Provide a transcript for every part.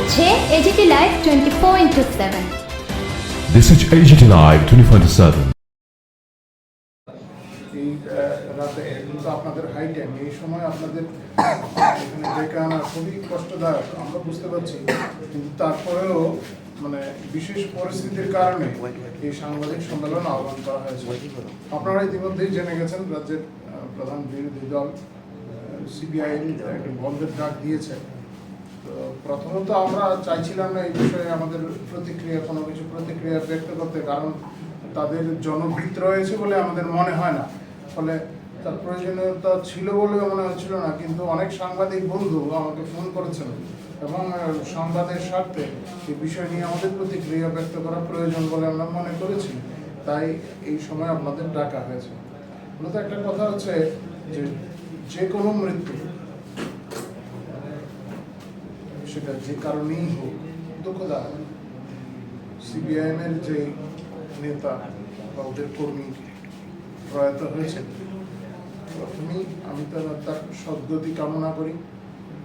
হচ্ছে AGT live 24/7। This is AGT Live 24/7. এই রাতে কিন্তু আপনাদের হাই টাইম, এই সময় আপনাদের এখানে ডেকে আনা খুবই কষ্টদায়ক, আমরা বুঝতে পারছি। কিন্তু তারপরেও মানে বিশেষ পরিস্থিতির কারণে এই সাংবাদিক সম্মেলন আহ্বান করা হয়েছে। আপনারা ইতিমধ্যেই জেনে গেছেন রাজ্যের প্রধান বিরোধী দল সিপিআইএম একটা বন্ধের ডাক দিয়েছে। তো প্রথমত আমরা চাইছিলাম না এই বিষয়ে আমাদের কোনো কিছু প্রতিক্রিয়া ব্যক্ত করতে, কারণ তাদের জনভিত রয়েছে বলে আমাদের মনে হয় না, ফলে তার প্রয়োজনীয়তা ছিল বলে মনে হচ্ছিল না। কিন্তু অনেক সাংবাদিক বন্ধু আমাকে ফোন করেছেন এবং সংবাদের স্বার্থে এই বিষয় নিয়ে আমাদের প্রতিক্রিয়া ব্যক্ত করা প্রয়োজন বলে আমরা মনে করেছি, তাই এই সময় আপনাদের ডাকা হয়েছে। মূলত একটা কথা হচ্ছে যে কোনো মৃত্যু, সেটা যে কারণেই হোক, দুঃখদায়ক। সিপিআইএম এর যে নেতা বা ওদের কর্মী প্রয়াত হয়েছে, প্রথমেই আমি তার সদ্গতি কামনা করি।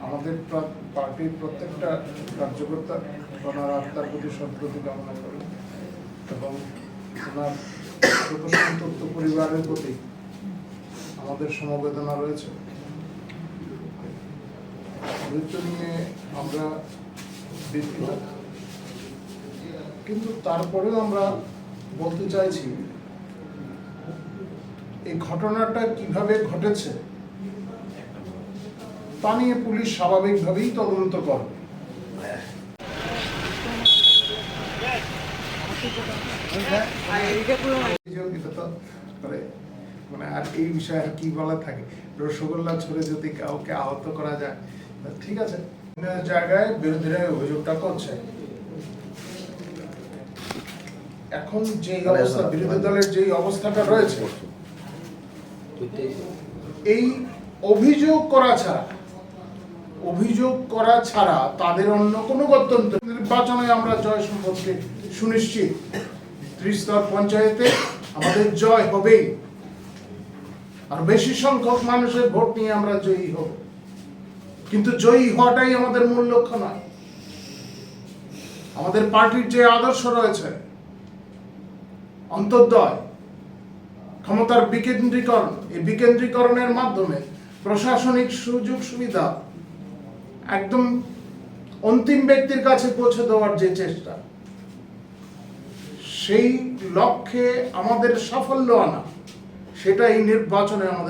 আমাদের পার্টির প্রত্যেকটা কার্যকর্তা ওনার আত্মার প্রতি সদ্গতি কামনা করি এবং ওনার শোকসন্তপ্ত পরিবারের প্রতি আমাদের সমবেদনা রয়েছে। মৃত্যু নিয়ে আমরা ব্যথিত, কিন্তু তারপরেও আমরা বলতে চাইছি এই ঘটনাটা কিভাবে ঘটেছে তা নিয়ে পুলিশ স্বাভাবিকভাবেই তদন্ত করবে। মানে আর এই বিষয়ে আর কি বলা থাকে, রসগোল্লা ছুড়ে যদি কাউকে আহত করা যায়, ঠিক আছে। জায়গায় বিরোধীরা অভিযোগটা করছে। এখন যে অবস্থা, বিরোধী দলের যে অবস্থাটা রয়েছে, এই অভিযোগ করা ছাড়া তাদের অন্য কোনো গত্যন্তর। নির্বাচনে আমরা জয় সম্পর্কে সুনিশ্চিত। ত্রিস্তর পঞ্চায়েতে আমাদের জয় হবেই, আর বেশি সংখ্যক মানুষের ভোট নিয়ে আমরা জয়ী হব। কিন্তু জয়ী হওয়াটাই আমাদের মূল লক্ষ্য নয়। আমাদের পার্টির যে আদর্শ রয়েছে, অন্তর্দয়, ক্ষমতার বিকেন্দ্রীকরণ, এই বিকেন্দ্রীকরণের মাধ্যমে প্রশাসনিক সুযোগ সুবিধা একদম অন্তিম ব্যক্তির কাছে পৌঁছে দেওয়ার যে চেষ্টা, সেই লক্ষ্যে আমাদের সাফল্য আনা, সেটা এই নির্বাচনে আমাদের